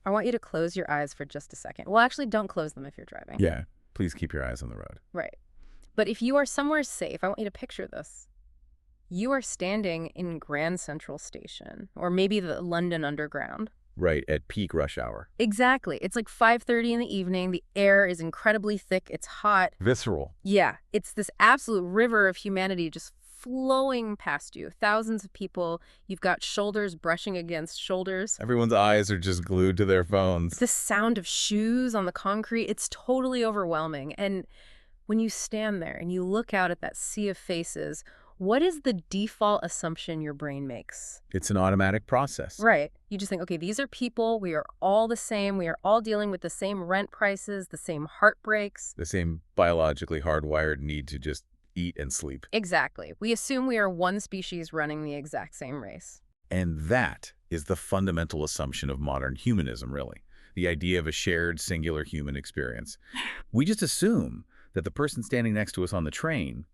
I want you to close your eyes for just a second. Well, actually, don't close them if you're driving. Yeah, please keep your eyes on the road. Right. But if you are somewhere safe, I want you to picture this. You are standing in Grand Central Station, or maybe the London Underground. Right, at peak rush hour. Exactly. It's like 5:30 in the evening. The air is incredibly thick. It's hot. Visceral. Yeah, it's this absolute river of humanity just flowing past you. Thousands of people. You've got shoulders brushing against shoulders. Everyone's eyes are just glued to their phones. The sound of shoes on the concrete, it's totally overwhelming. And when you stand there and you look out at that sea of faces, what is the default assumption your brain makes? It's an automatic process. Right. You just think, okay, these are people. We are all the same. We are all dealing with the same rent prices, the same heartbreaks. The same biologically hardwired need to just eat and sleep. Exactly. We assume we are one species running the exact same race. And that is the fundamental assumption of modern humanism, really. The idea of a shared singular human experience. We just assume that the person standing next to us on the train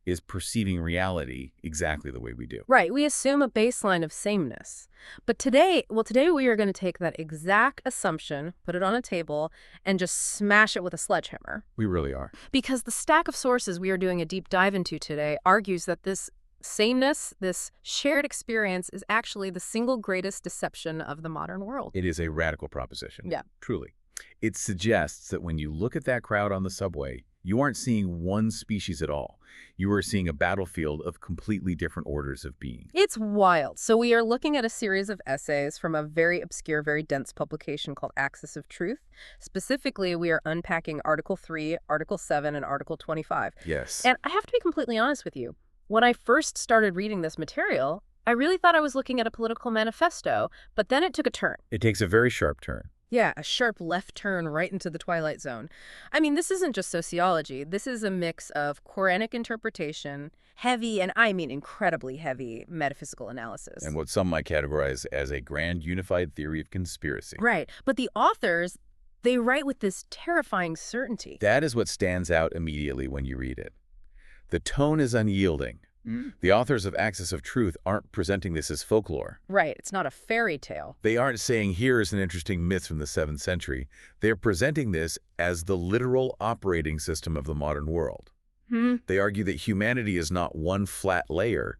is perceiving reality exactly the way we do. Right. We assume a baseline of sameness. But today we are going to take that exact assumption, put it on a table, and just smash it with a sledgehammer. We really are. Because the stack of sources we are doing a deep dive into today argues that this sameness, this shared experience, is actually the single greatest deception of the modern world. It is a radical proposition. Yeah. Truly. It suggests that when you look at that crowd on the subway, you aren't seeing one species at all. You are seeing a battlefield of completely different orders of being. It's wild. So we are looking at a series of essays from a very obscure, very dense publication called Axis of Truth. Specifically, we are unpacking Article 3, Article 7, and Article 25. Yes. And I have to be completely honest with you. When I first started reading this material, I really thought I was looking at a political manifesto, but then it took a turn. It takes a very sharp turn. Yeah, a sharp left turn right into the twilight zone. I mean, this isn't just sociology. This is a mix of Quranic interpretation, heavy, and I mean incredibly heavy, metaphysical analysis. And what some might categorize as a grand unified theory of conspiracy. Right. But the authors, they write with this terrifying certainty. That is what stands out immediately when you read it. The tone is unyielding. The authors of Axis of Truth aren't presenting this as folklore. Right. It's not a fairy tale. They aren't saying, here's an interesting myth from the 7th century. They're presenting this as the literal operating system of the modern world. They argue that humanity is not one flat layer,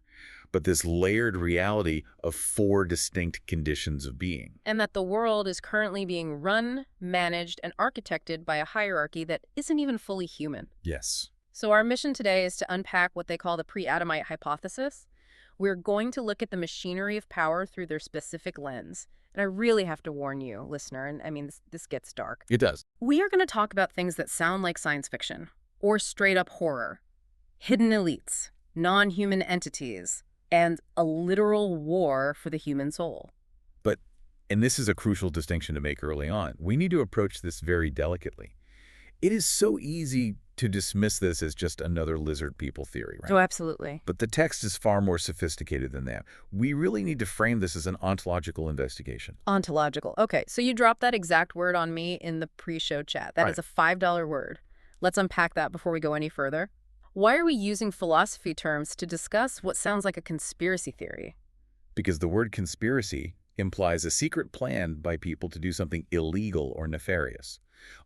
but this layered reality of 4 distinct conditions of being. And that the world is currently being run, managed, and architected by a hierarchy that isn't even fully human. Yes. So our mission today is to unpack what they call the pre-Adamite hypothesis. We're going to look at the machinery of power through their specific lens. And I really have to warn you, listener, and I mean, this gets dark. It does. We are going to talk about things that sound like science fiction or straight up horror. Hidden elites, non-human entities, and a literal war for the human soul. But, and this is a crucial distinction to make early on, we need to approach this very delicately. It is so easy to dismiss this as just another lizard people theory, right? Oh, absolutely. But the text is far more sophisticated than that. We really need to frame this as an ontological investigation. Ontological. Okay, so you dropped that exact word on me in the pre-show chat. That Right. is a $5 word. Let's unpack that before we go any further. Why are we using philosophy terms to discuss what sounds like a conspiracy theory? Because the word conspiracy implies a secret plan by people to do something illegal or nefarious.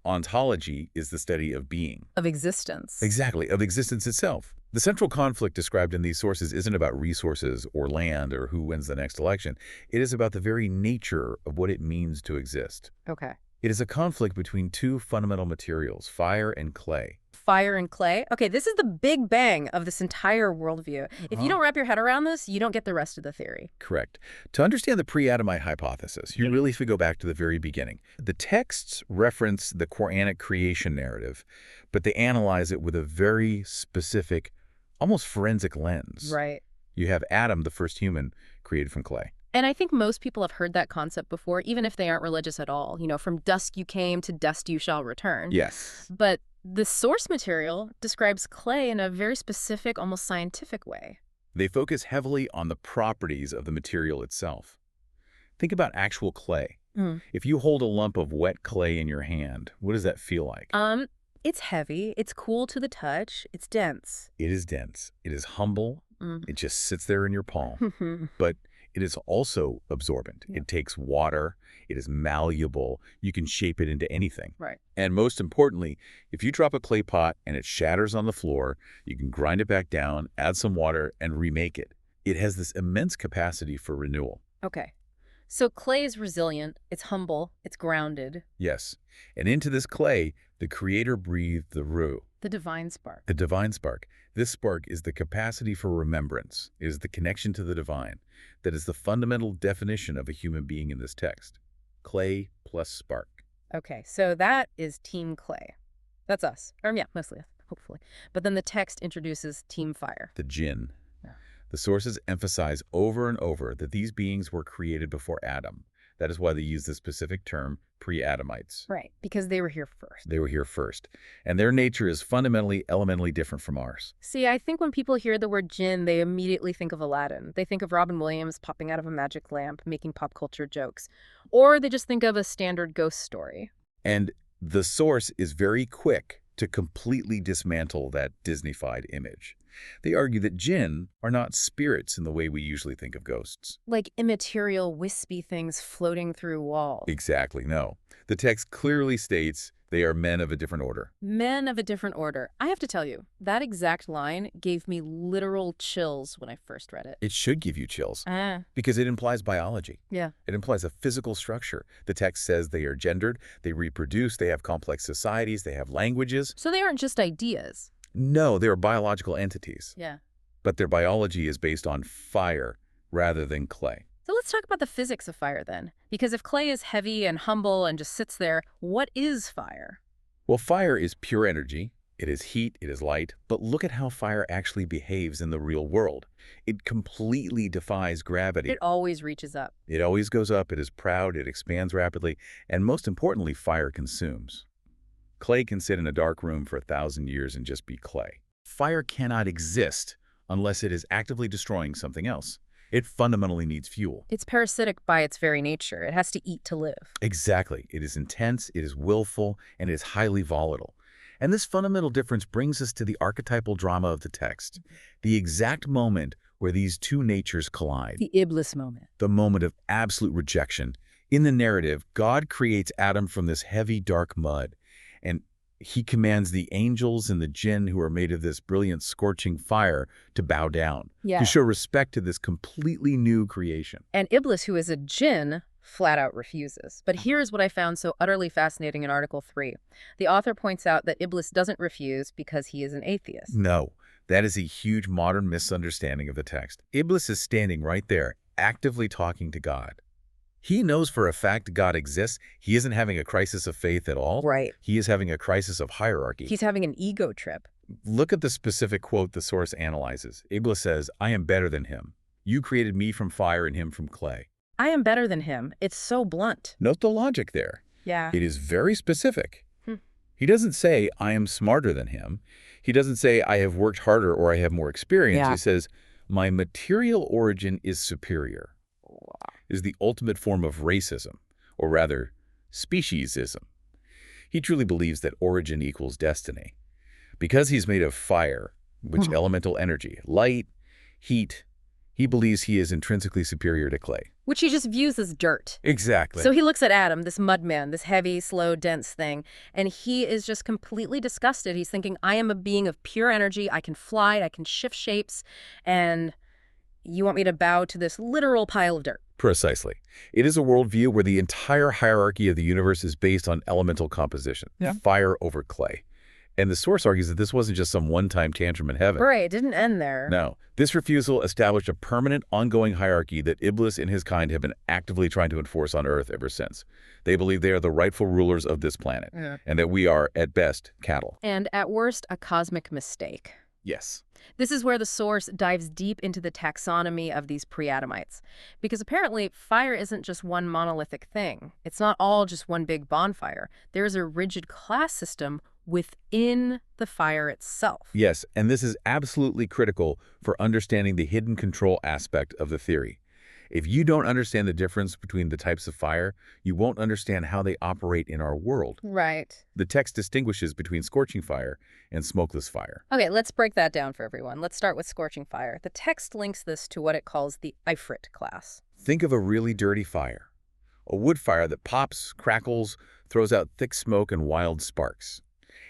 Ontology is the study of being. Of existence. Exactly, of existence itself. The central conflict described in these sources isn't about resources or land or who wins the next election. It is about the very nature of what it means to exist. Okay. It is a conflict between 2 fundamental materials, fire and clay. Fire and clay. Okay, this is the big bang of this entire worldview. If you don't wrap your head around this, you don't get the rest of the theory. Correct. To understand the pre-Adamite hypothesis, you really have to go back to the very beginning. The texts reference the Quranic creation narrative, but they analyze it with a very specific, almost forensic lens. Right. You have Adam, the first human, created from clay. And I think most people have heard that concept before, even if they aren't religious at all. You know, from dust you came, to dust you shall return. Yes. But the source material describes clay in a very specific, almost scientific way. They focus heavily on the properties of the material itself. Think about actual clay. If you hold a lump of wet clay in your hand, what does that feel like? It's heavy, it's cool to the touch, it's dense. It is dense. It is humble. It just sits there in your palm. But It is also absorbent. Yeah. It takes water. It is malleable. You can shape it into anything. Right. And most importantly, if you drop a clay pot and it shatters on the floor, you can grind it back down, add some water, and remake it. It has this immense capacity for renewal. Okay. So clay is resilient, it's humble, it's grounded. Yes. And into this clay, the Creator breathed the Ruh, The divine spark. the divine spark. This spark is the capacity for remembrance. It is the connection to the divine. That is the fundamental definition of a human being in this text. Clay plus spark. Okay, so that is team clay. That's us. Or yeah, mostly us, hopefully. But then the text introduces team fire. The Jinn. Yeah. The sources emphasize over and over that these beings were created before Adam. That is why they use the specific term pre-Adamites. Right, because they were here first. They were here first. And their nature is fundamentally, elementally different from ours. See, I think when people hear the word Jinn, they immediately think of Aladdin. They think of Robin Williams popping out of a magic lamp, making pop culture jokes. Or they just think of a standard ghost story. And the source is very quick to completely dismantle that Disney-fied image. They argue that Jinn are not spirits in the way we usually think of ghosts. Like immaterial, wispy things floating through walls. Exactly, no. The text clearly states they are men of a different order. Men of a different order. I have to tell you, that exact line gave me literal chills when I first read it. It should give you chills Ah, because it implies biology. yeah. It implies a physical structure. The text says they are gendered, they reproduce, they have complex societies, they have languages. So they aren't just ideas. No, they are biological entities, Yeah. but their biology is based on fire rather than clay. So let's talk about the physics of fire then. Because if clay is heavy and humble and just sits there, what is fire? Well, fire is pure energy. It is heat, it is light, but look at how fire actually behaves in the real world. It completely defies gravity. It always reaches up. It always goes up, it is proud, it expands rapidly, and most importantly, fire consumes. Clay can sit in a dark room for 1,000 years and just be clay. Fire cannot exist unless it is actively destroying something else. It fundamentally needs fuel. It's parasitic by its very nature. It has to eat to live. Exactly. It is intense, it is willful, and it is highly volatile. And this fundamental difference brings us to the archetypal drama of the text, the exact moment where these two natures collide. The Iblis moment. The moment of absolute rejection. In the narrative, God creates Adam from this heavy, dark mud, and he commands the angels and the jinn who are made of this brilliant, scorching fire to bow down, Yeah. to show respect to this completely new creation. And Iblis, who is a jinn, flat out refuses. But here's what I found so utterly fascinating in Article 3. The author points out that Iblis doesn't refuse because he is an atheist. No, that is a huge modern misunderstanding of the text. Iblis is standing right there, actively talking to God. He knows for a fact God exists. He isn't having a crisis of faith at all. Right. He is having a crisis of hierarchy. He's having an ego trip. Look at the specific quote the source analyzes. Iblis says, "I am better than him. You created me from fire and him from clay." I am better than him. It's so blunt. Note the logic there. Yeah. It is very specific. Hmm. He doesn't say, "I am smarter than him." He doesn't say, "I have worked harder" or "I have more experience." Yeah. He says, "My material origin is superior." Is the ultimate form of racism, or rather, speciesism. He truly believes that origin equals destiny. Because he's made of fire, which elemental energy, light, heat, he believes he is intrinsically superior to clay. Which he just views as dirt. Exactly. So he looks at Adam, this mud man, this heavy, slow, dense thing, and he is just completely disgusted. He's thinking, I am a being of pure energy. I can fly, I can shift shapes, and you want me to bow to this literal pile of dirt. Precisely. It is a worldview where the entire hierarchy of the universe is based on elemental composition, fire over clay. And the source argues that this wasn't just some one-time tantrum in heaven. Right, it didn't end there. No. This refusal established a permanent, ongoing hierarchy that Iblis and his kind have been actively trying to enforce on Earth ever since. They believe they are the rightful rulers of this planet, and that we are, at best, cattle. And at worst, a cosmic mistake. Yes. This is where the source dives deep into the taxonomy of these pre-Adamites. Because apparently, fire isn't just one monolithic thing. It's not all just one big bonfire. There's a rigid class system within the fire itself. Yes, and this is absolutely critical for understanding the hidden control aspect of the theory. If you don't understand the difference between the types of fire, you won't understand how they operate in our world. Right. The text distinguishes between scorching fire and smokeless fire. Okay, let's break that down for everyone. Let's start with scorching fire. The text links this to what it calls the Ifrit class. Think of a really dirty fire, a wood fire that pops, crackles, throws out thick smoke and wild sparks.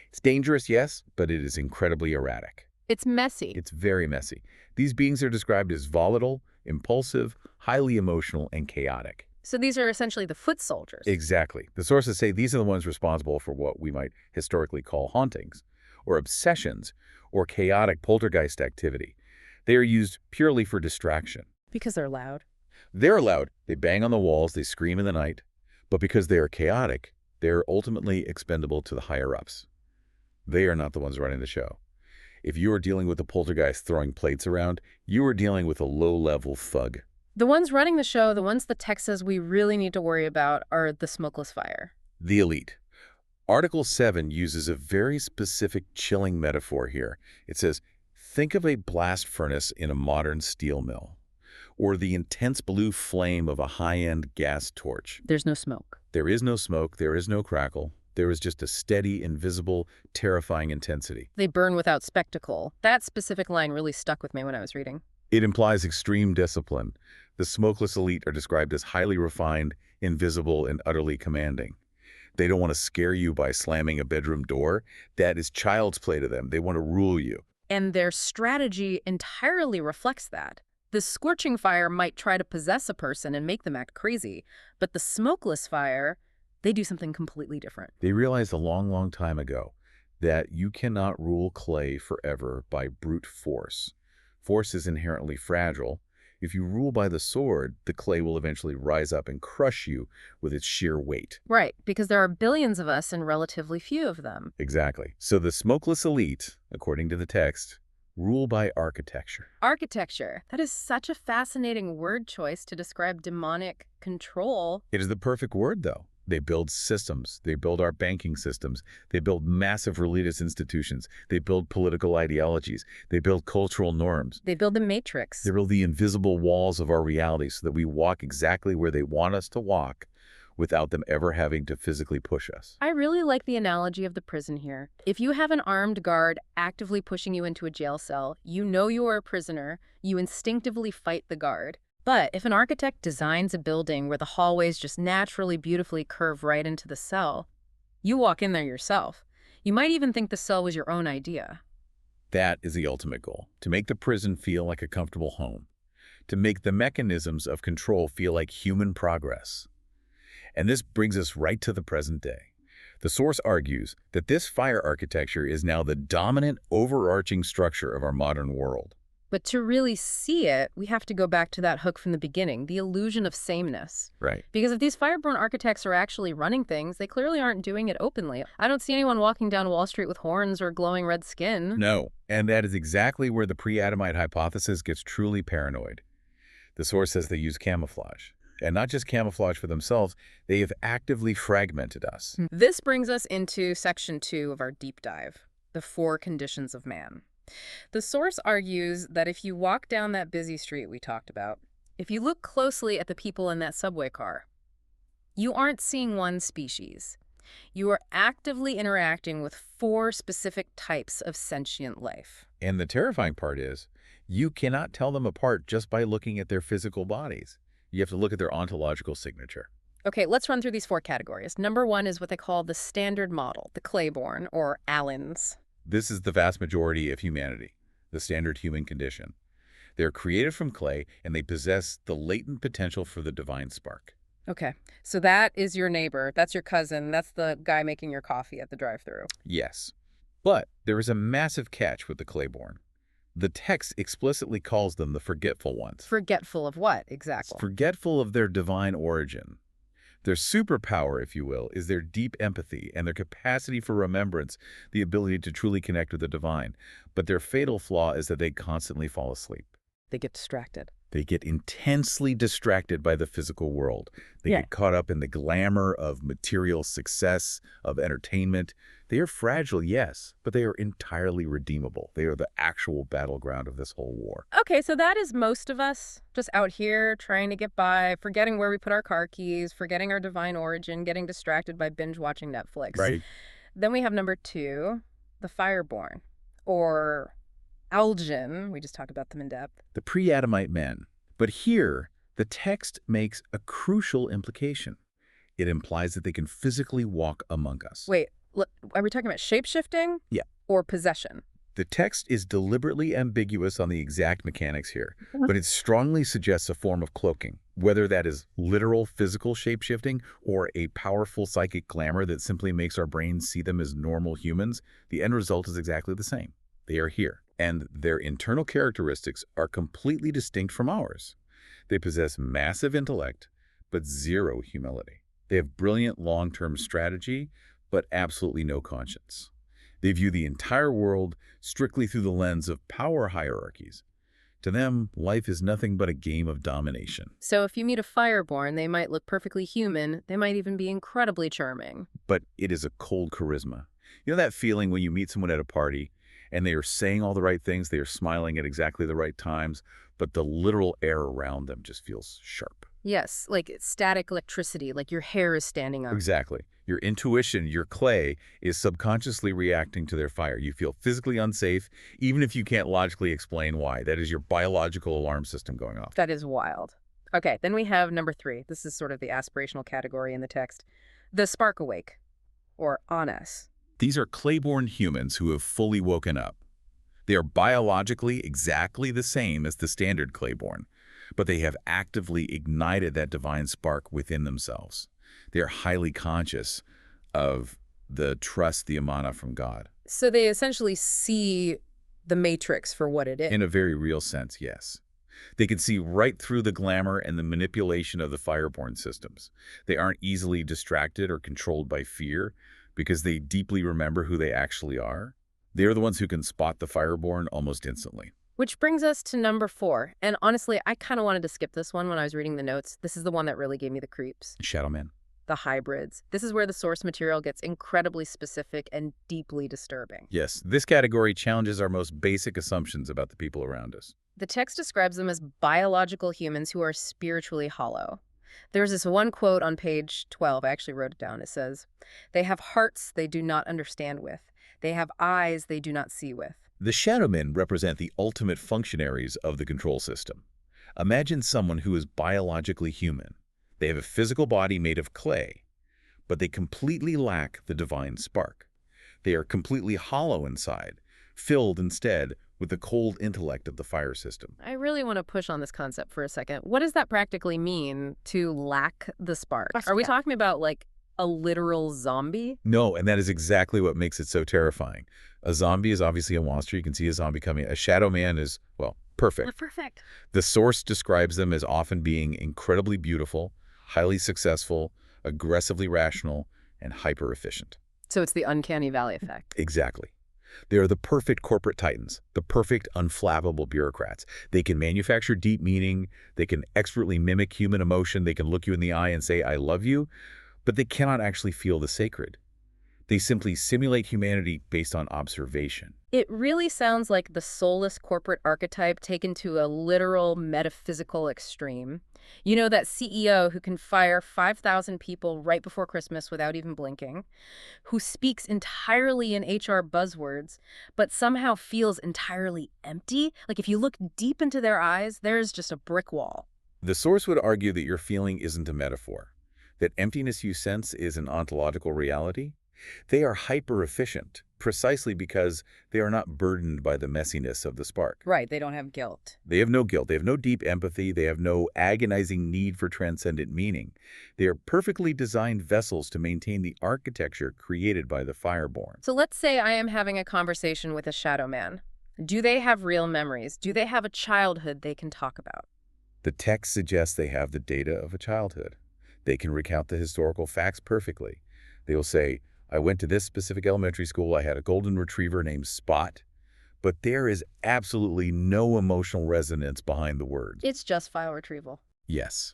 It's dangerous, yes, but it is incredibly erratic. It's messy. It's very messy. These beings are described as volatile, impulsive, highly emotional, and chaotic. So these are essentially the foot soldiers. Exactly. The sources say these are the ones responsible for what we might historically call hauntings, or obsessions, or chaotic poltergeist activity. They are used purely for distraction. Because they're loud. They're loud. They bang on the walls, they scream in the night. But because they are chaotic, they are ultimately expendable to the higher-ups. They are not the ones running the show. If you are dealing with a poltergeist throwing plates around, you are dealing with a low-level thug. The ones running the show, the ones the text says we really need to worry about, are the smokeless fire. The elite. Article 7 uses a very specific chilling metaphor here. It says, think of a blast furnace in a modern steel mill, or the intense blue flame of a high-end gas torch. There's no smoke. There is no smoke, there is no crackle. There is just a steady, invisible, terrifying intensity. They burn without spectacle. That specific line really stuck with me when I was reading. It implies extreme discipline. The smokeless elite are described as highly refined, invisible, and utterly commanding. They don't want to scare you by slamming a bedroom door. That is child's play to them. They want to rule you. And their strategy entirely reflects that. The scorching fire might try to possess a person and make them act crazy, but the smokeless fire, they do something completely different. They realized a long, long time ago that you cannot rule clay forever by brute force. Force is inherently fragile. If you rule by the sword, the clay will eventually rise up and crush you with its sheer weight. Right, because there are billions of us and relatively few of them. Exactly. So the smokeless elite, according to the text, rule by architecture. Architecture. That is such a fascinating word choice to describe demonic control. It is the perfect word, though. They build systems. They build our banking systems. They build massive religious institutions. They build political ideologies. They build cultural norms. They build the matrix. They build the invisible walls of our reality so that we walk exactly where they want us to walk without them ever having to physically push us. I really like the analogy of the prison here. If you have an armed guard actively pushing you into a jail cell, you know you are a prisoner, you instinctively fight the guard. But if an architect designs a building where the hallways just naturally beautifully curve right into the cell, you walk in there yourself. You might even think the cell was your own idea. That is the ultimate goal, to make the prison feel like a comfortable home, to make the mechanisms of control feel like human progress. And this brings us right to the present day. The source argues that this fire architecture is now the dominant, overarching structure of our modern world. But to really see it, we have to go back to that hook from the beginning, the illusion of sameness. Right. Because if these fireborn architects are actually running things, they clearly aren't doing it openly. I don't see anyone walking down Wall Street with horns or glowing red skin. No, and that is exactly where the pre-Adamite hypothesis gets truly paranoid. The source says they use camouflage. And not just camouflage for themselves, they have actively fragmented us. This brings us into section 2 of our deep dive, the 4 conditions of man. The source argues that if you walk down that busy street we talked about, if you look closely at the people in that subway car, you aren't seeing one species. You are actively interacting with 4 specific types of sentient life. And the terrifying part is, you cannot tell them apart just by looking at their physical bodies. You have to look at their ontological signature. Okay, let's run through these 4 categories. Number 1 is what they call the standard model, the Clayborn, or Allens. This is the vast majority of humanity, the standard human condition. They're created from clay, and they possess the latent potential for the divine spark. Okay, so that is your neighbor, that's your cousin, that's the guy making your coffee at the drive-thru. Yes. But there is a massive catch with the Clayborn. The text explicitly calls them the forgetful ones. Forgetful of what, exactly? Forgetful of their divine origin. Their superpower, if you will, is their deep empathy and their capacity for remembrance, the ability to truly connect with the divine. But their fatal flaw is that they constantly fall asleep. They get distracted. They get intensely distracted by the physical world. They Yeah. get caught up in the glamour of material success, of entertainment. They are fragile, yes, but they are entirely redeemable. They are the actual battleground of this whole war. Okay, so that is most of us just out here trying to get by, forgetting where we put our car keys, forgetting our divine origin, getting distracted by binge watching Netflix. Right. Then we have number two, the Fireborn, or Algin. We just talked about them in depth. The pre-Adamite men. But here, the text makes a crucial implication. It implies that they can physically walk among us. Wait, are we talking about shape-shifting? Yeah. Or possession? The text is deliberately ambiguous on the exact mechanics here, but it strongly suggests a form of cloaking, whether that is literal physical shape-shifting or a powerful psychic glamour that simply makes our brains see them as normal humans. The end result is exactly the same. They are here, and their internal characteristics are completely distinct from ours. They possess massive intellect, but zero humility. They have brilliant long-term strategy, but absolutely no conscience. They view the entire world strictly through the lens of power hierarchies. To them, life is nothing but a game of domination. So if you meet a Fireborn, they might look perfectly human. They might even be incredibly charming. But it is a cold charisma. You know that feeling when you meet someone at a party and they are saying all the right things, they are smiling at exactly the right times, but the literal air around them just feels sharp. Yes, like static electricity, like your hair is standing up. Exactly. Your intuition, your clay, is subconsciously reacting to their fire. You feel physically unsafe, even if you can't logically explain why. That is your biological alarm system going off. That is wild. Okay, then we have number three. This is sort of the aspirational category in the text. The Spark Awake, or Honest. These are clay-born humans who have fully woken up. They are biologically exactly the same as the standard clay-born, but they have actively ignited that divine spark within themselves. They are highly conscious of the trust, the amana from God. So they essentially see the matrix for what it is. In a very real sense, yes. They can see right through the glamour and the manipulation of the fireborn systems. They aren't easily distracted or controlled by fear because they deeply remember who they actually are. They are the ones who can spot the fireborn almost instantly. Which brings us to number four. And honestly, I kind of wanted to skip this one when I was reading the notes. This is the one that really gave me the creeps. Shadow Man. The hybrids. This is where the source material gets incredibly specific and deeply disturbing. Yes, this category challenges our most basic assumptions about the people around us. The text describes them as biological humans who are spiritually hollow. There's this one quote on page 12. I actually wrote it down. It says, "They have hearts they do not understand with. They have eyes they do not see with." The Shadow Men represent the ultimate functionaries of the control system. Imagine someone who is biologically human. They have a physical body made of clay, but they completely lack the divine spark. They are completely hollow inside, filled instead with the cold intellect of the fire system. I really want to push on this concept for a second. What does that practically mean, to lack the spark? Are we talking about like a literal zombie? No, and that is exactly what makes it so terrifying. A zombie is obviously a monster. You can see a zombie coming. A shadow man is, well, perfect. Perfect. The source describes them as often being incredibly beautiful, highly successful, aggressively rational, and hyper-efficient. So it's the uncanny valley effect. Exactly. They are the perfect corporate titans, the perfect unflappable bureaucrats. They can manufacture deep meaning. They can expertly mimic human emotion. They can look you in the eye and say, "I love you," but they cannot actually feel the sacred. They simply simulate humanity based on observation. It really sounds like the soulless corporate archetype taken to a literal metaphysical extreme. You know, that CEO who can fire 5,000 people right before Christmas without even blinking, who speaks entirely in HR buzzwords, but somehow feels entirely empty? Like if you look deep into their eyes, there's just a brick wall. The source would argue that your feeling isn't a metaphor, that emptiness you sense is an ontological reality. They are hyper-efficient, precisely because they are not burdened by the messiness of the spark. Right, they don't have guilt. They have no guilt. They have no deep empathy. They have no agonizing need for transcendent meaning. They are perfectly designed vessels to maintain the architecture created by the fireborn. So let's say I am having a conversation with a shadow man. Do they have real memories? Do they have a childhood they can talk about? The text suggests they have the data of a childhood. They can recount the historical facts perfectly. They will say, "I went to this specific elementary school. I had a golden retriever named Spot." but there is absolutely no emotional resonance behind the words. It's just file retrieval. Yes,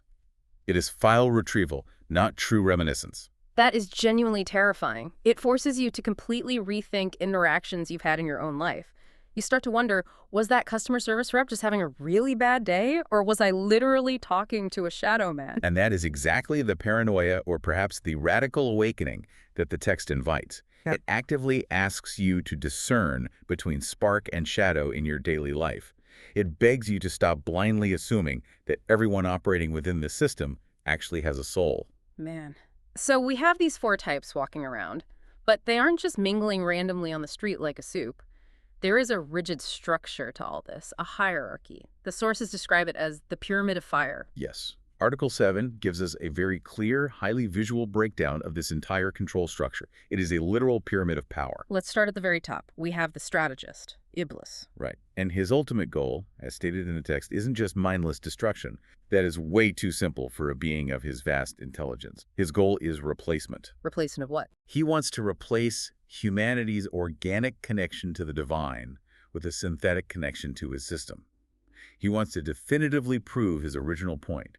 it is file retrieval, not true reminiscence. That is genuinely terrifying. It forces you to completely rethink interactions you've had in your own life. You start to wonder, was that customer service rep just having a really bad day? Or was I literally talking to a shadow man? And that is exactly the paranoia, or perhaps the radical awakening, that the text invites. Yeah. It actively asks you to discern between spark and shadow in your daily life. It begs you to stop blindly assuming that everyone operating within the system actually has a soul. Man. So we have these four types walking around, but they aren't just mingling randomly on the street like a soup. There is a rigid structure to all this, a hierarchy. The sources describe it as the pyramid of fire. Yes. Article 7 gives us a very clear, highly visual breakdown of this entire control structure. It is a literal pyramid of power. Let's start at the very top. We have the strategist, Iblis. Right. And his ultimate goal, as stated in the text, isn't just mindless destruction. That is way too simple for a being of his vast intelligence. His goal is replacement. Replacement of what? He wants to replace humanity's organic connection to the divine with a synthetic connection to his system. He wants to definitively prove his original point,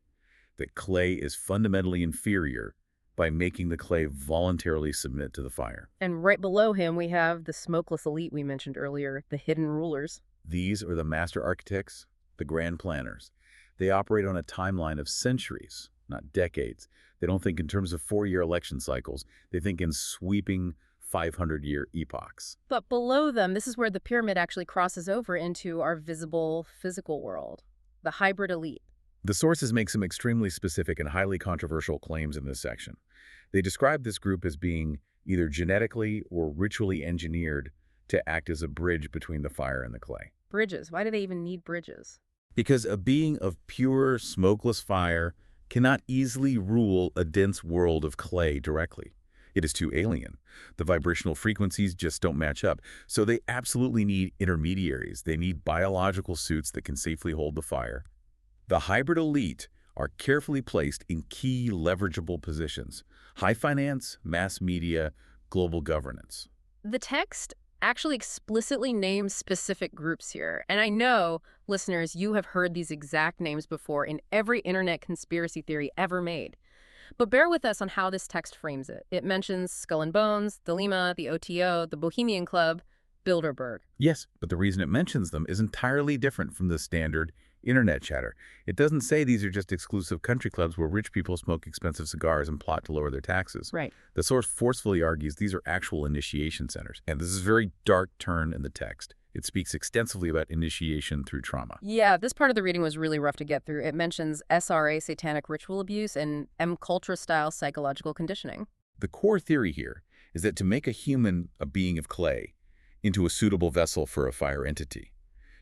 that clay is fundamentally inferior, by making the clay voluntarily submit to the fire. And right below him, we have the smokeless elite we mentioned earlier, the hidden rulers. These are the master architects, the grand planners. They operate on a timeline of centuries, not decades. They don't think in terms of 4-year election cycles. They think in sweeping 500-year epochs. But below them, this is where the pyramid actually crosses over into our visible physical world, the hybrid elite. The sources make some extremely specific and highly controversial claims in this section. They describe this group as being either genetically or ritually engineered to act as a bridge between the fire and the clay. Bridges. Why do they even need bridges? Because a being of pure, smokeless fire cannot easily rule a dense world of clay directly. It is too alien. The vibrational frequencies just don't match up. So they absolutely need intermediaries. They need biological suits that can safely hold the fire. The hybrid elite are carefully placed in key leverageable positions: high finance, mass media, global governance. The text actually explicitly names specific groups here. And I know, listeners, you have heard these exact names before in every internet conspiracy theory ever made. But bear with us on how this text frames it. It mentions Skull and Bones, the Lima, the OTO, the Bohemian Club, Bilderberg. Yes, but the reason it mentions them is entirely different from the standard internet chatter. It doesn't say these are just exclusive country clubs where rich people smoke expensive cigars and plot to lower their taxes. Right. The source forcefully argues these are actual initiation centers. And this is a very dark turn in the text. It speaks extensively about initiation through trauma. Yeah, this part of the reading was really rough to get through. It mentions SRA, satanic ritual abuse, and M-culture-style psychological conditioning. The core theory here is that to make a human a being of clay into a suitable vessel for a fire entity,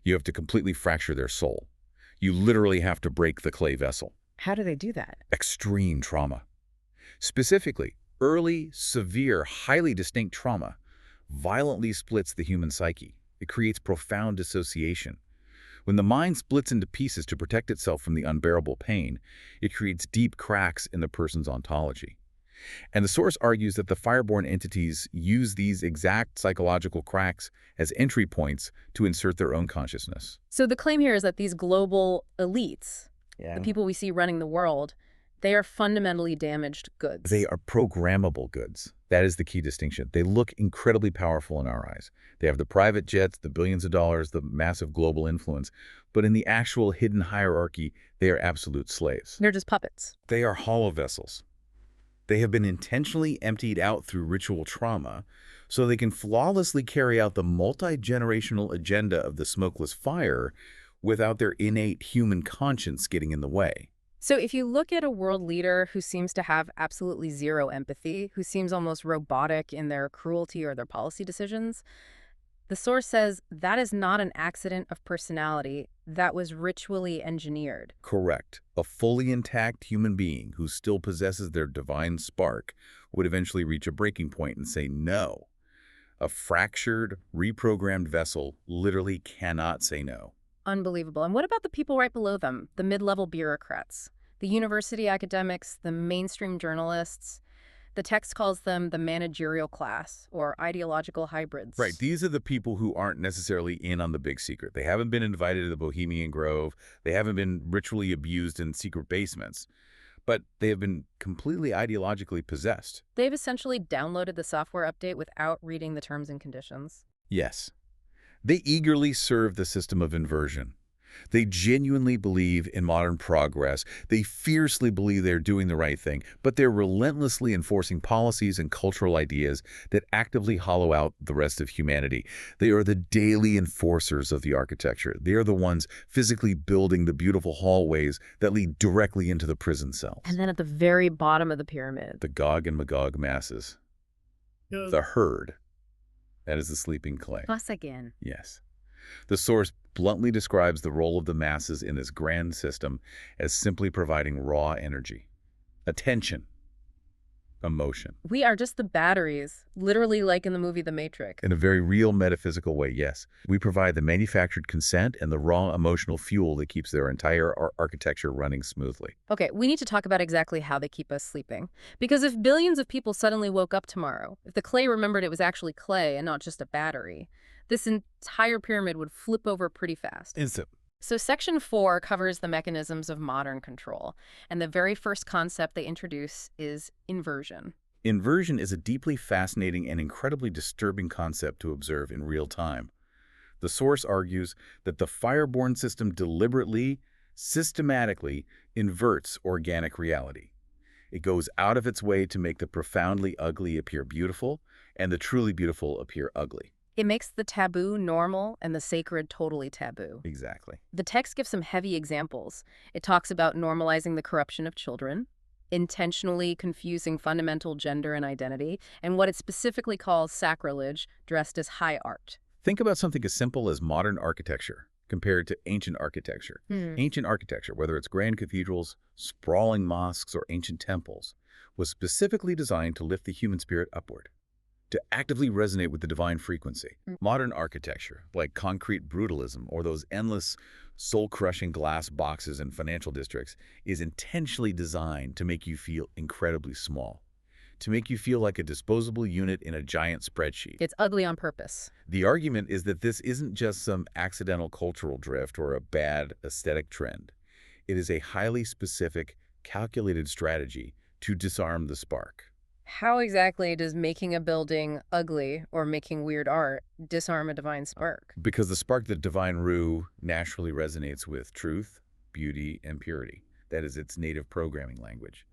you have to completely fracture their soul. You literally have to break the clay vessel. How do they do that? Extreme trauma. Specifically, early, severe, highly distinct trauma violently splits the human psyche. It creates profound dissociation. When the mind splits into pieces to protect itself from the unbearable pain, it creates deep cracks in the person's ontology. And the source argues that the fireborn entities use these exact psychological cracks as entry points to insert their own consciousness. So the claim here is that these global elites, the people we see running the world, they are fundamentally damaged goods. They are programmable goods. That is the key distinction. They look incredibly powerful in our eyes. They have the private jets, the billions of dollars, the massive global influence. But in the actual hidden hierarchy, they are absolute slaves. They're just puppets. They are hollow vessels. They have been intentionally emptied out through ritual trauma so they can flawlessly carry out the multi-generational agenda of the smokeless fire without their innate human conscience getting in the way. So if you look at a world leader who seems to have absolutely zero empathy, who seems almost robotic in their cruelty or their policy decisions, the source says that is not an accident of personality that was ritually engineered. Correct. A fully intact human being who still possesses their divine spark would eventually reach a breaking point and say no. A fractured, reprogrammed vessel literally cannot say no. Unbelievable. And what about the people right below them, the mid-level bureaucrats, the university academics, the mainstream journalists? The text calls them the managerial class, or ideological Right. hybrids. These are the people who aren't necessarily in on the big secret. They haven't been invited to the Bohemian Grove. They haven't been ritually abused in secret basements. But they have been completely ideologically possessed. They've essentially downloaded the software update without reading the terms and conditions. Yes. They eagerly serve the system of inversion. They genuinely believe in modern progress. They fiercely believe they're doing the right thing, but they're relentlessly enforcing policies and cultural ideas that actively hollow out the rest of humanity. They are the daily enforcers of the architecture. They are the ones physically building the beautiful hallways that lead directly into the prison cells. And then at the very bottom of the pyramid, The Gog and Magog masses. The herd. That is the sleeping clay. us again. Yes. The source bluntly describes the role of the masses in this grand system as simply providing raw energy, attention, emotion. We are just the batteries, literally like in the movie The Matrix. In a very real metaphysical way, yes. We provide the manufactured consent and the raw emotional fuel that keeps their entire architecture running smoothly. Okay, we need to talk about exactly how they keep us sleeping. Because if billions of people suddenly woke up tomorrow, if the clay remembered it was actually clay and not just a battery, this entire pyramid would flip over pretty fast. Instant. So Section 4 covers the mechanisms of modern control, and the very first concept they introduce is inversion. Inversion is a deeply fascinating and incredibly disturbing concept to observe in real time. The source argues that the fireborn system deliberately, systematically inverts organic reality. It goes out of its way to make the profoundly ugly appear beautiful and the truly beautiful appear ugly. It makes the taboo normal and the sacred totally taboo. Exactly. The text gives some heavy examples. It talks about normalizing the corruption of children, intentionally confusing fundamental gender and identity, and what it specifically calls sacrilege, dressed as high art. Think about something as simple as modern architecture compared to ancient architecture. Ancient architecture, whether it's grand cathedrals, sprawling mosques, or ancient temples, was specifically designed to lift the human spirit upward, to actively resonate with the divine frequency. Modern architecture, like concrete brutalism or those endless, soul-crushing glass boxes in financial districts, is intentionally designed to make you feel incredibly small, to make you feel like a disposable unit in a giant spreadsheet. It's ugly on purpose. The argument is that this isn't just some accidental cultural drift or a bad aesthetic trend. It is a highly specific, calculated strategy to disarm the spark. How exactly does making a building ugly or making weird art disarm a divine spark? Because the spark that divine Ru naturally resonates with truth, beauty, and purity. That is its native programming language.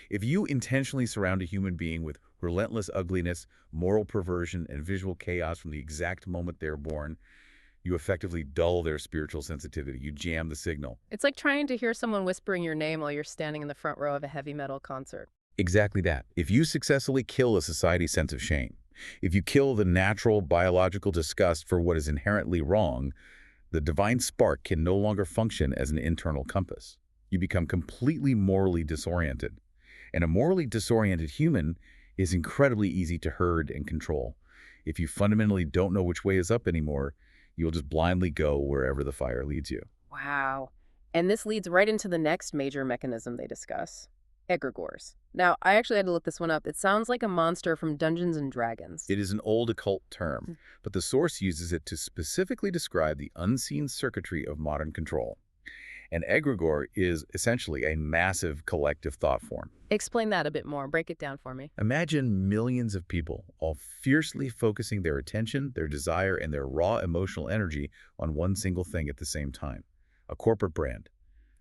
If you intentionally surround a human being with relentless ugliness, moral perversion, and visual chaos from the exact moment they're born, you effectively dull their spiritual sensitivity. You jam the signal. It's like trying to hear someone whispering your name while you're standing in the front row of a heavy metal concert. Exactly that. If you successfully kill a society's sense of shame, if you kill the natural biological disgust for what is inherently wrong, the divine spark can no longer function as an internal compass. You become completely morally disoriented. And a morally disoriented human is incredibly easy to herd and control. If you fundamentally don't know which way is up anymore, you'll just blindly go wherever the fire leads you. Wow. And this leads right into the next major mechanism they discuss. Egregores. Now, I actually had to look this one up. It sounds like a monster from Dungeons and Dragons. It is an old occult term, but the source uses it to specifically describe the unseen circuitry of modern control. An egregore is essentially a massive collective thought form. Explain that a bit more. Break it down for me. Imagine millions of people all fiercely focusing their attention, their desire, and their raw emotional energy on one single thing at the same time. A corporate brand,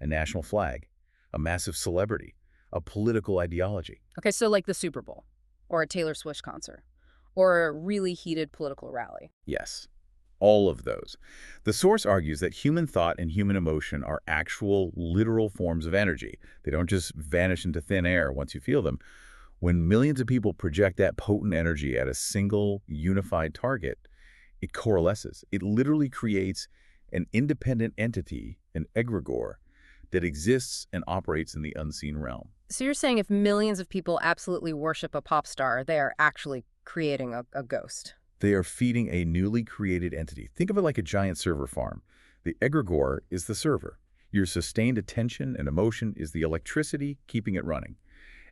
a national flag, a massive celebrity, a political ideology. Okay, so like the Super Bowl, or a Taylor Swift concert, or a really heated political rally. Yes, all of those. The source argues that human thought and human emotion are actual, literal forms of energy. They don't just vanish into thin air once you feel them. When millions of people project that potent energy at a single, unified target, it coalesces. It literally creates an independent entity, an egregore, that exists and operates in the unseen realm. So you're saying if millions of people absolutely worship a pop star, they are actually creating a ghost? They are feeding a newly created entity. Think of it like a giant server farm. The egregore is the server. Your sustained attention and emotion is the electricity keeping it running.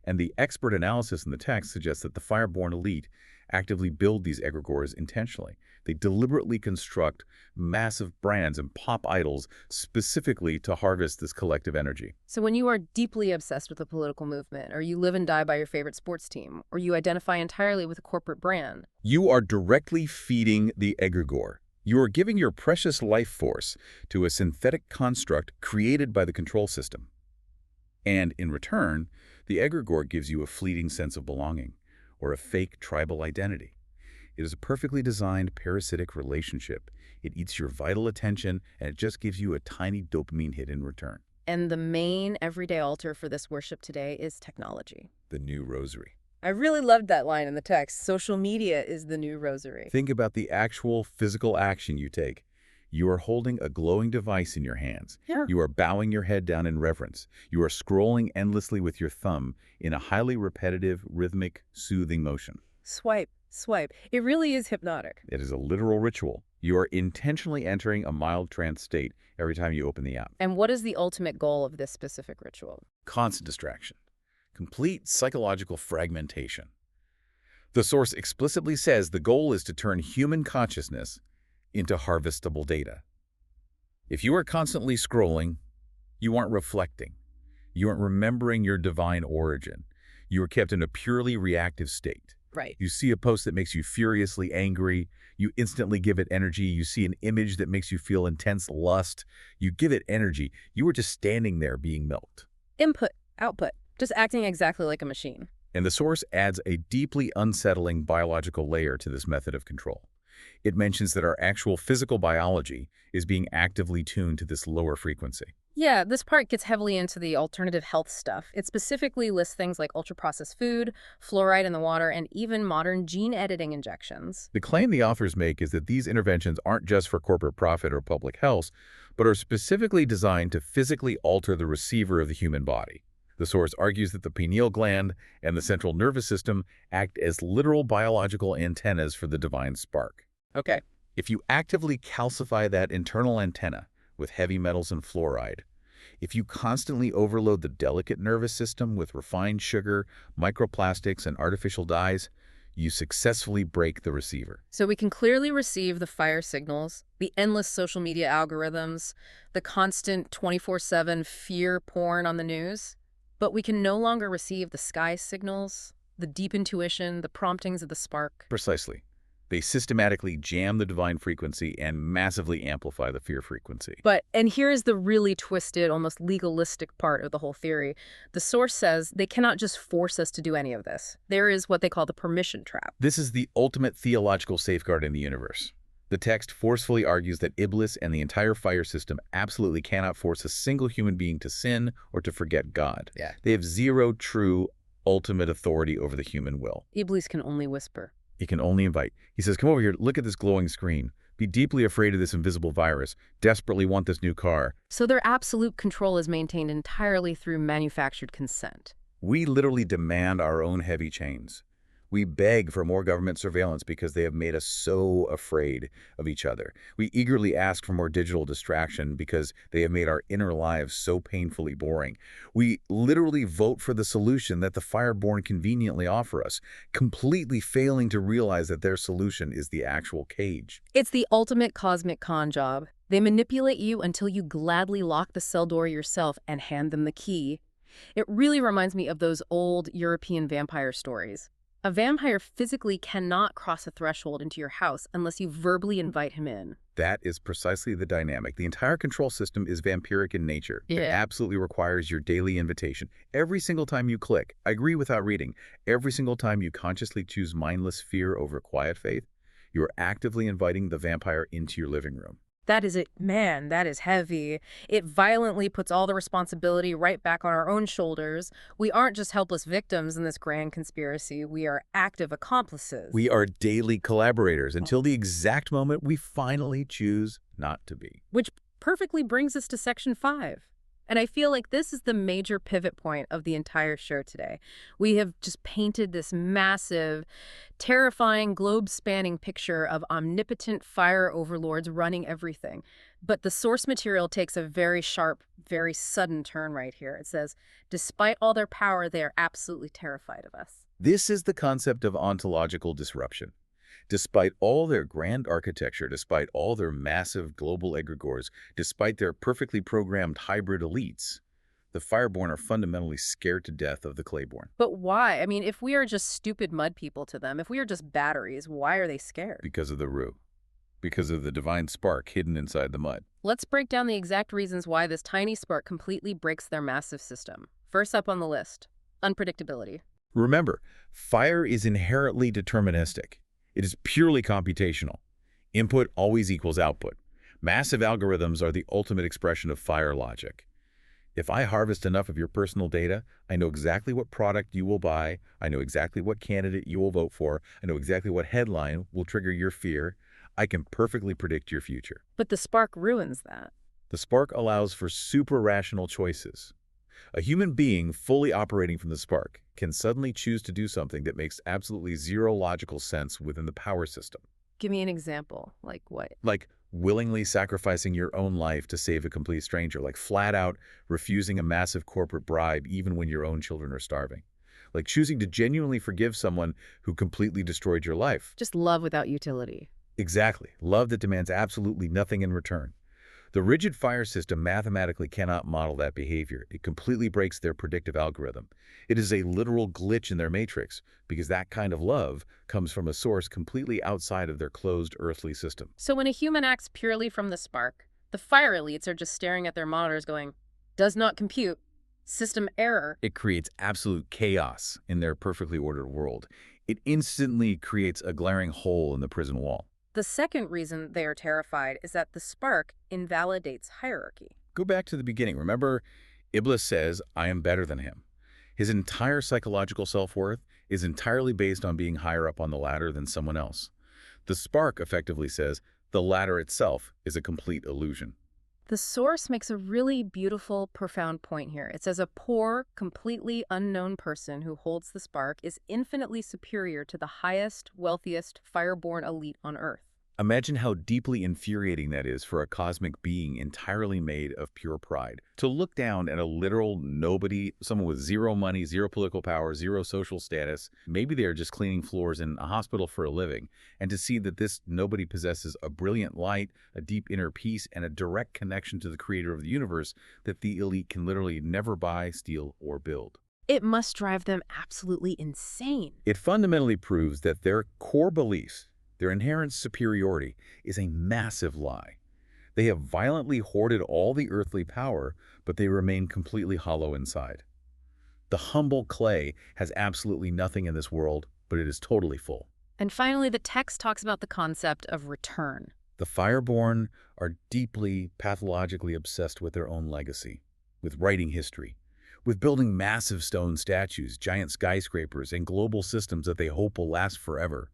And the expert analysis in the text suggests that the Fireborn elite actively build these egregores intentionally. They deliberately construct massive brands and pop idols specifically to harvest this collective energy. So when you are deeply obsessed with a political movement, or you live and die by your favorite sports team, or you identify entirely with a corporate brand, You are directly feeding the egregore. You are giving your precious life force to a synthetic construct created by the control system. And in return, the egregore gives you a fleeting sense of belonging or a fake tribal identity. It is a perfectly designed parasitic relationship. It eats your vital attention, and it just gives you a tiny dopamine hit in return. and the main everyday altar for this worship today is technology. The new rosary. I really loved that line in the text. Social media is the new rosary. Think about the actual physical action you take. You are holding a glowing device in your hands. Yeah. You are bowing your head down in reverence. You are scrolling endlessly with your thumb in a highly repetitive, rhythmic, soothing motion. Swipe, swipe. It really is hypnotic. It is a literal ritual. You are intentionally entering a mild trance state every time you open the app. And what is the ultimate goal of this specific ritual? Constant distraction. Complete psychological fragmentation. The source explicitly says the goal is to turn human consciousness into harvestable data. If you are constantly scrolling, you aren't reflecting. You aren't remembering your divine origin. You are kept in a purely reactive state. Right. You see a post that makes you furiously angry. You instantly give it energy. You see an image that makes you feel intense lust. You give it energy. You are just standing there being milked. Input, output. Just acting exactly like a machine. And the source adds a deeply unsettling biological layer to this method of control. It mentions that our actual physical biology is being actively tuned to this lower frequency. Yeah, this part gets heavily into the alternative health stuff. It specifically lists things like ultra-processed food, fluoride in the water, and even modern gene editing injections. The claim the authors make is that these interventions aren't just for corporate profit or public health, but are specifically designed to physically alter the receiver of the human body. The source argues that the pineal gland and the central nervous system act as literal biological antennas for the divine spark. Okay. If you actively calcify that internal antenna with heavy metals and fluoride, if you constantly overload the delicate nervous system with refined sugar, microplastics, and artificial dyes, you successfully break the receiver. So we can clearly receive the fire signals, the endless social media algorithms, the constant 24/7 fear porn on the news, but we can no longer receive the sky signals, the deep intuition, the promptings of the spark. Precisely. They systematically jam the divine frequency and massively amplify the fear frequency. And here is the really twisted, almost legalistic part of the whole theory. The source says they cannot just force us to do any of this. There is what they call the permission trap. This is the ultimate theological safeguard in the universe. The text forcefully argues that Iblis and the entire fire system absolutely cannot force a single human being to sin or to forget God. Yeah. They have zero true, ultimate authority over the human will. Iblis can only whisper. He can only invite. He says, come over here, look at this glowing screen. Be deeply afraid of this invisible virus. Desperately want this new car. So their absolute control is maintained entirely through manufactured consent. We literally demand our own heavy chains. We beg for more government surveillance because they have made us so afraid of each other. We eagerly ask for more digital distraction because they have made our inner lives so painfully boring. We literally vote for the solution that the Fireborn conveniently offer us, completely failing to realize that their solution is the actual cage. It's the ultimate cosmic con job. They manipulate you until you gladly lock the cell door yourself and hand them the key. It really reminds me of those old European vampire stories. A vampire physically cannot cross a threshold into your house unless you verbally invite him in. That is precisely the dynamic. The entire control system is vampiric in nature. Yeah. It absolutely requires your daily invitation. Every single time you click, I agree without reading, every single time you consciously choose mindless fear over quiet faith, you are actively inviting the vampire into your living room. That is it. Man, that is heavy. It violently puts all the responsibility right back on our own shoulders. We aren't just helpless victims in this grand conspiracy. We are active accomplices. We are daily collaborators until the exact moment we finally choose not to be. Which perfectly brings us to Section 5. And I feel like this is the major pivot point of the entire show today. We have just painted this massive, terrifying, globe-spanning picture of omnipotent fire overlords running everything. But the source material takes a very sharp, very sudden turn right here. It says, despite all their power, they are absolutely terrified of us. This is the concept of ontological disruption. Despite all their grand architecture, despite all their massive global egregores, despite their perfectly programmed hybrid elites, the Fireborn are fundamentally scared to death of the Clayborn. But why? I mean, if we are just stupid mud people to them, if we are just batteries, why are they scared? Because of the root. Because of the divine spark hidden inside the mud. Let's break down the exact reasons why this tiny spark completely breaks their massive system. First up on the list, unpredictability. Remember, fire is inherently deterministic. It is purely computational. Input always equals output. Massive algorithms are the ultimate expression of fire logic. If I harvest enough of your personal data, I know exactly what product you will buy, I know exactly what candidate you will vote for, I know exactly what headline will trigger your fear. I can perfectly predict your future. But the spark ruins that. The spark allows for super-rational choices. A human being fully operating from the spark can suddenly choose to do something that makes absolutely zero logical sense within the power system. Give me an example. Like what? Like willingly sacrificing your own life to save a complete stranger, like flat out refusing a massive corporate bribe even when your own children are starving. Like choosing to genuinely forgive someone who completely destroyed your life. Just love without utility. Exactly. Love that demands absolutely nothing in return. The rigid fire system mathematically cannot model that behavior. It completely breaks their predictive algorithm. It is a literal glitch in their matrix because that kind of love comes from a source completely outside of their closed earthly system. So when a human acts purely from the spark, the fire elites are just staring at their monitors going, does not compute, system error. It creates absolute chaos in their perfectly ordered world. It instantly creates a glaring hole in the prison wall. The second reason they are terrified is that the spark invalidates hierarchy. Go back to the beginning. Remember, Iblis says, I am better than him. His entire psychological self-worth is entirely based on being higher up on the ladder than someone else. The spark effectively says the ladder itself is a complete illusion. The source makes a really beautiful, profound point here. It says a poor, completely unknown person who holds the spark is infinitely superior to the highest, wealthiest, fireborn elite on Earth. Imagine how deeply infuriating that is for a cosmic being entirely made of pure pride. To look down at a literal nobody, someone with zero money, zero political power, zero social status, maybe they are just cleaning floors in a hospital for a living, and to see that this nobody possesses a brilliant light, a deep inner peace, and a direct connection to the creator of the universe that the elite can literally never buy, steal, or build. It must drive them absolutely insane. It fundamentally proves that their core beliefs, their inherent superiority, is a massive lie. They have violently hoarded all the earthly power, but they remain completely hollow inside. The humble clay has absolutely nothing in this world, but it is totally full. And finally, the text talks about the concept of return. The Fireborn are deeply, pathologically obsessed with their own legacy, with writing history, with building massive stone statues, giant skyscrapers, and global systems that they hope will last forever.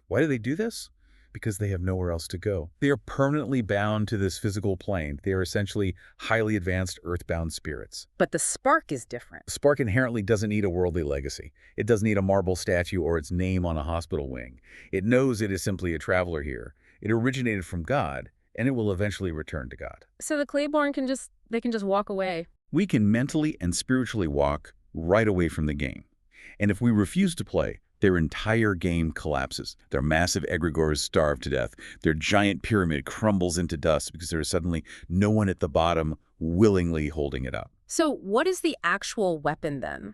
Why do they do this? Because they have nowhere else to go. They are permanently bound to this physical plane. They are essentially highly advanced earthbound spirits. But the spark is different. Spark inherently doesn't need a worldly legacy. It doesn't need a marble statue or its name on a hospital wing. It knows it is simply a traveler here. It originated from God, and it will eventually return to God. So the Clayborn can just walk away. We can mentally and spiritually walk right away from the game. And if we refuse to play, their entire game collapses. Their massive egregores starve to death. Their giant pyramid crumbles into dust because there is suddenly no one at the bottom willingly holding it up. So what is the actual weapon then?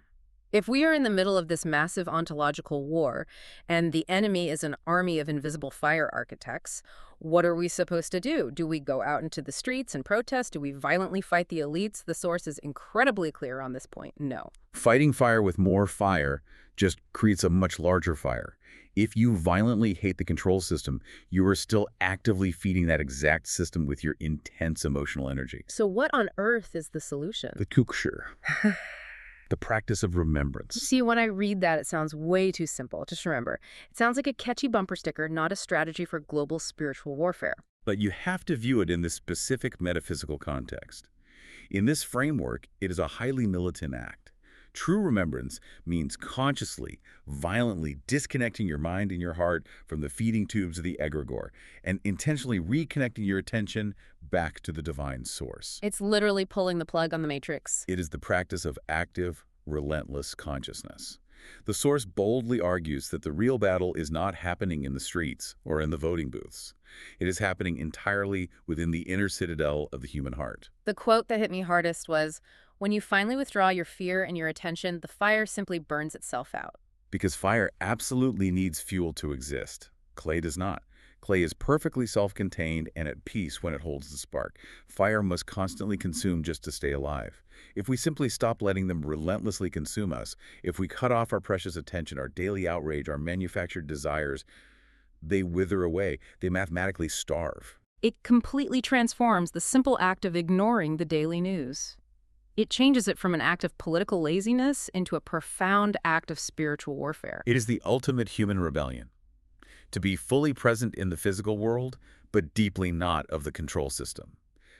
If we are in the middle of this massive ontological war and the enemy is an army of invisible fire architects, what are we supposed to do? Do we go out into the streets and protest? Do we violently fight the elites? The source is incredibly clear on this point. No. Fighting fire with more fire just creates a much larger fire. If you violently hate the control system, you are still actively feeding that exact system with your intense emotional energy. So what on earth is the solution? The Qur'an. The practice of remembrance. See, when I read that, it sounds way too simple. Just remember, it sounds like a catchy bumper sticker, not a strategy for global spiritual warfare. But you have to view it in this specific metaphysical context. In this framework, it is a highly militant act. True remembrance means consciously, violently disconnecting your mind and your heart from the feeding tubes of the egregore and intentionally reconnecting your attention back to the divine source. It's literally pulling the plug on the matrix. It is the practice of active, relentless consciousness. The source boldly argues that the real battle is not happening in the streets or in the voting booths. It is happening entirely within the inner citadel of the human heart. The quote that hit me hardest was, "When you finally withdraw your fear and your attention, the fire simply burns itself out." Because fire absolutely needs fuel to exist. Clay does not. Clay is perfectly self-contained and at peace when it holds the spark. Fire must constantly consume just to stay alive. If we simply stop letting them relentlessly consume us, if we cut off our precious attention, our daily outrage, our manufactured desires, they wither away. They mathematically starve. It completely transforms the simple act of ignoring the daily news. It changes it from an act of political laziness into a profound act of spiritual warfare. It is the ultimate human rebellion. To be fully present in the physical world, but deeply not of the control system.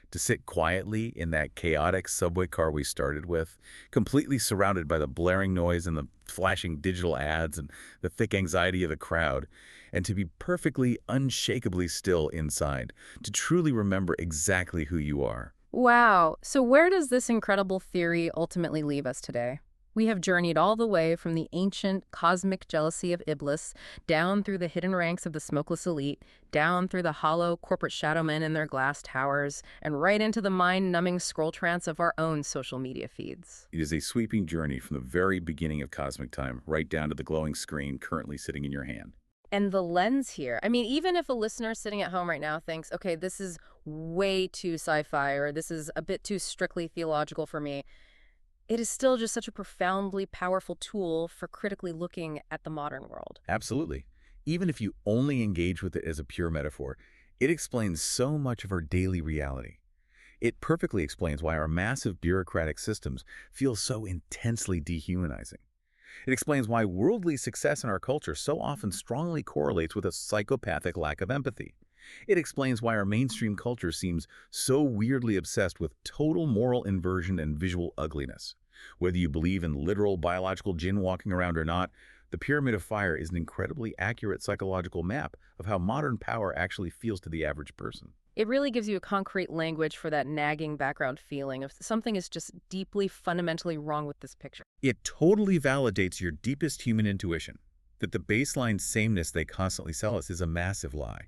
To sit quietly in that chaotic subway car we started with, completely surrounded by the blaring noise and the flashing digital ads and the thick anxiety of the crowd, and to be perfectly, unshakably still inside, to truly remember exactly who you are. Wow. So where does this incredible theory ultimately leave us today? We have journeyed all the way from the ancient cosmic jealousy of Iblis, down through the hidden ranks of the smokeless elite, down through the hollow corporate shadowmen in their glass towers, and right into the mind-numbing scroll trance of our own social media feeds. It is a sweeping journey from the very beginning of cosmic time right down to the glowing screen currently sitting in your hand. And the lens here, I mean, even if a listener sitting at home right now thinks, okay, this is way too sci-fi, or this is a bit too strictly theological for me, it is still just such a profoundly powerful tool for critically looking at the modern world. Absolutely. Even if you only engage with it as a pure metaphor, it explains so much of our daily reality. It perfectly explains why our massive bureaucratic systems feel so intensely dehumanizing. It explains why worldly success in our culture so often strongly correlates with a psychopathic lack of empathy. It explains why our mainstream culture seems so weirdly obsessed with total moral inversion and visual ugliness. Whether you believe in literal biological Jinn walking around or not, the Pyramid of Fire is an incredibly accurate psychological map of how modern power actually feels to the average person. It really gives you a concrete language for that nagging background feeling of something is just deeply, fundamentally wrong with this picture. It totally validates your deepest human intuition, that the baseline sameness they constantly sell us is a massive lie.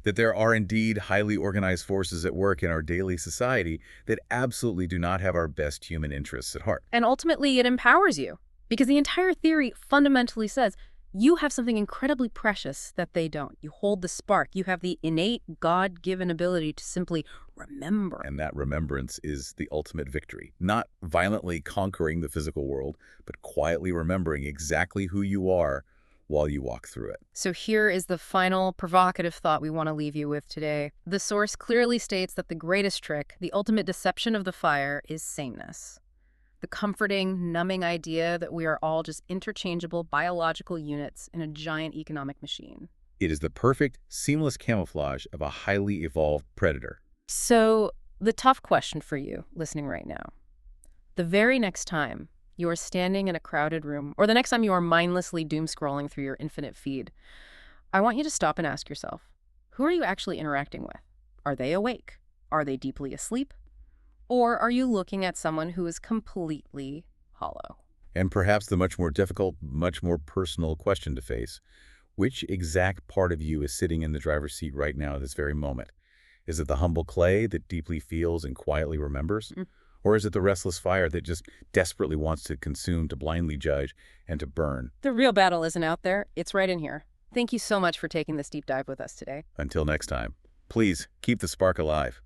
That there are indeed highly organized forces at work in our daily society that absolutely do not have our best human interests at heart. And ultimately, it empowers you, because the entire theory fundamentally says you have something incredibly precious that they don't. You hold the spark. You have the innate, God-given ability to simply remember. And that remembrance is the ultimate victory. Not violently conquering the physical world, but quietly remembering exactly who you are while you walk through it. So here is the final provocative thought we want to leave you with today. The source clearly states that the greatest trick, the ultimate deception of the fire, is sameness. The comforting, numbing idea that we are all just interchangeable biological units in a giant economic machine. It is the perfect, seamless camouflage of a highly evolved predator. So the tough question for you listening right now, the very next time you are standing in a crowded room, or the next time you are mindlessly doom-scrolling through your infinite feed, I want you to stop and ask yourself, who are you actually interacting with? Are they awake? Are they deeply asleep? Or are you looking at someone who is completely hollow? And perhaps the much more difficult, much more personal question to face, which exact part of you is sitting in the driver's seat right now at this very moment? Is it the humble clay that deeply feels and quietly remembers? Or is it the restless fire that just desperately wants to consume, to blindly judge, and to burn? The real battle isn't out there. It's right in here. Thank you so much for taking this deep dive with us today. Until next time, please keep the spark alive.